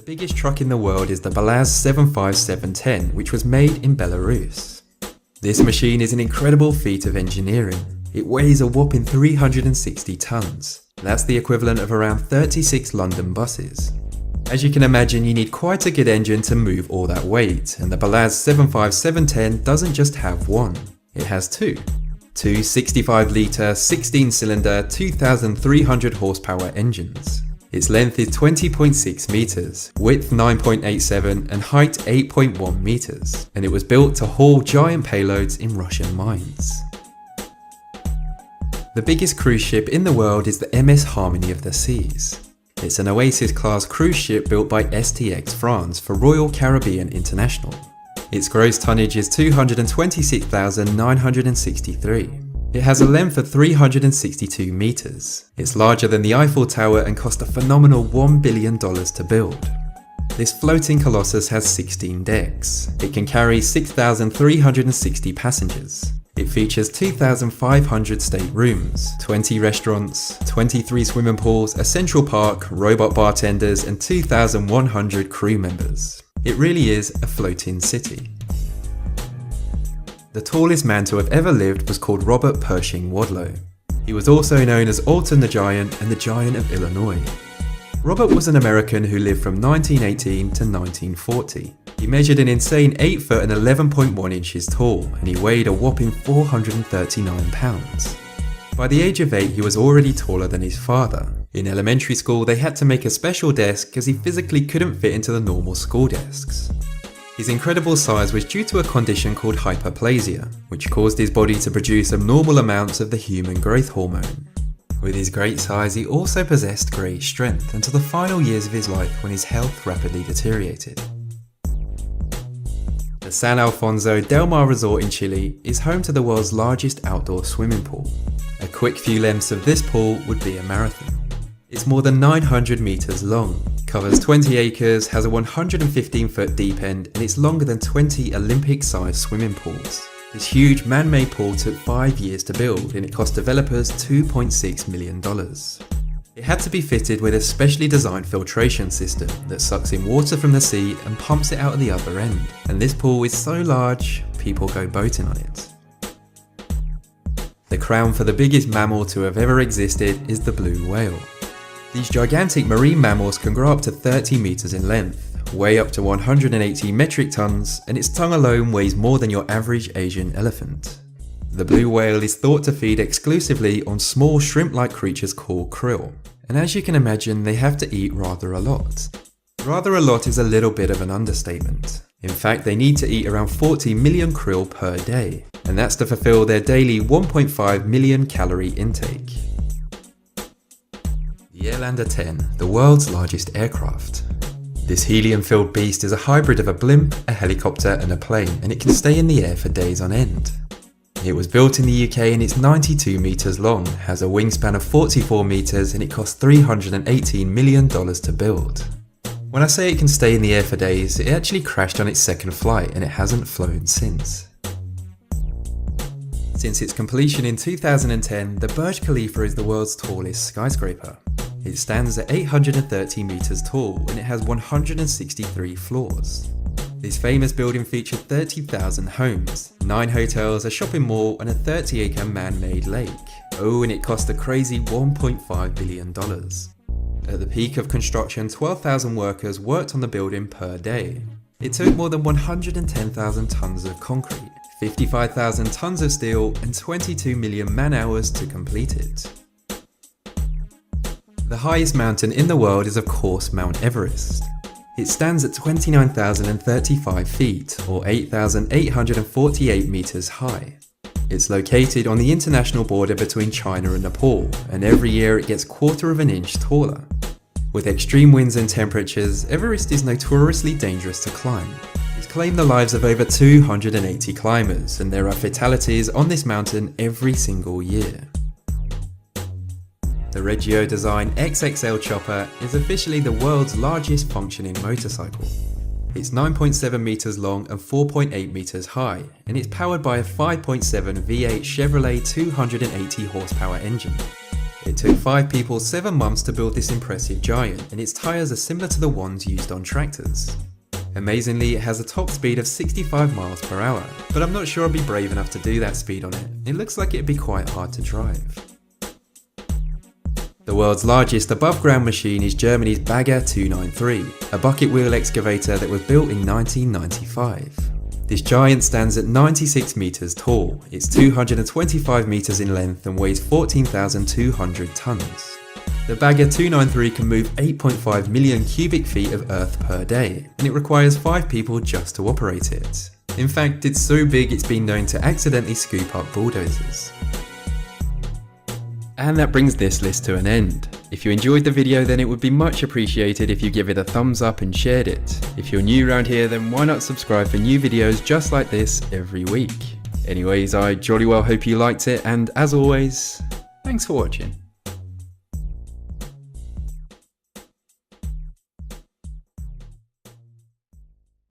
The biggest truck in the world is the Belaz 75710, which was made in Belarus. This machine is an incredible feat of engineering. It weighs a whopping 360 tons. That's the equivalent of around 36 London buses. As you can imagine, you need quite a good engine to move all that weight, and the Belaz 75710 doesn't just have one, it has two 65-litre, 16-cylinder, 2,300 horsepower engines. Its length is 20.6 meters, width 9.87 and height 8.1 meters, and it was built to haul giant payloads in Russian mines. The biggest cruise ship in the world is the MS Harmony of the Seas. It's an Oasis-class cruise ship built by STX France for Royal Caribbean International. Its gross tonnage is 226,963. It has a length of 362 meters. It's larger than the Eiffel Tower and cost a phenomenal $1 billion to build. This floating colossus has 16 decks. It can carry 6,360 passengers. It features 2,500 staterooms, 20 restaurants, 23 swimming pools, a central park, robot bartenders, and 2,100 crew members. It really is a floating city. The tallest man to have ever lived was called Robert Pershing Wadlow. He was also known as Alton the Giant and the Giant of Illinois. Robert was an American who lived from 1918 to 1940. He measured an insane 8 foot and 11.1 inches tall, and he weighed a whopping 439 pounds. By the age of 8, he was already taller than his father. In elementary school, they had to make a special desk as he physically couldn't fit into the normal school desks. His incredible size was due to a condition called hyperplasia, which caused his body to produce abnormal amounts of the human growth hormone. With his great size, he also possessed great strength until the final years of his life when his health rapidly deteriorated. The San Alfonso Del Mar Resort in Chile is home to the world's largest outdoor swimming pool. A quick few lengths of this pool would be a marathon. It's more than 900 meters long, covers 20 acres, has a 115-foot deep end, and it's longer than 20 Olympic-sized swimming pools. This huge man-made pool took 5 years to build, and it cost developers $2.6 million. It had to be fitted with a specially designed filtration system that sucks in water from the sea and pumps it out at the other end. And this pool is so large, people go boating on it. The crown for the biggest mammal to have ever existed is the blue whale. These gigantic marine mammals can grow up to 30 meters in length, weigh up to 180 metric tons, and its tongue alone weighs more than your average Asian elephant. The blue whale is thought to feed exclusively on small shrimp-like creatures called krill, and as you can imagine, they have to eat rather a lot. Rather a lot is a little bit of an understatement. In fact, they need to eat around 40 million krill per day, and that's to fulfill their daily 1.5 million calorie intake. The Airlander 10, the world's largest aircraft. This helium-filled beast is a hybrid of a blimp, a helicopter and a plane, and it can stay in the air for days on end. It was built in the UK and it's 92 meters long, has a wingspan of 44 meters, and it cost $318 million to build. When I say it can stay in the air for days, it actually crashed on its second flight and it hasn't flown since. Since its completion in 2010, the Burj Khalifa is the world's tallest skyscraper. It stands at 830 meters tall and it has 163 floors. This famous building featured 30,000 homes, 9 hotels, a shopping mall and a 30-acre man-made lake. Oh, and it cost a crazy $1.5 billion. At the peak of construction, 12,000 workers worked on the building per day. It took more than 110,000 tons of concrete, 55,000 tons of steel and 22 million man-hours to complete it. The highest mountain in the world is of course Mount Everest. It stands at 29,035 feet or 8,848 meters high. It's located on the international border between China and Nepal, and every year it gets 1/4 of an inch taller. With extreme winds and temperatures, Everest is notoriously dangerous to climb. It's claimed the lives of over 280 climbers, and there are fatalities on this mountain every single year. The Regio Design XXL Chopper is officially the world's largest functioning motorcycle. It's 9.7 meters long and 4.8 meters high, and it's powered by a 5.7 V8 Chevrolet 280 horsepower engine. It took 5 people 7 months to build this impressive giant, and its tyres are similar to the ones used on tractors. Amazingly, it has a top speed of 65 miles per hour, but I'm not sure I'd be brave enough to do that speed on it. It looks like it'd be quite hard to drive. The world's largest above-ground machine is Germany's Bagger 293, a bucket wheel excavator that was built in 1995. This giant stands at 96 meters tall, it's 225 meters in length and weighs 14,200 tons. The Bagger 293 can move 8.5 million cubic feet of earth per day, and it requires 5 people just to operate it. In fact, it's so big it's been known to accidentally scoop up bulldozers. And that brings this list to an end. If you enjoyed the video, then it would be much appreciated if you give it a thumbs up and shared it. If you're new around here, then why not subscribe for new videos just like this every week. Anyways, I jolly well hope you liked it, and as always, thanks for watching.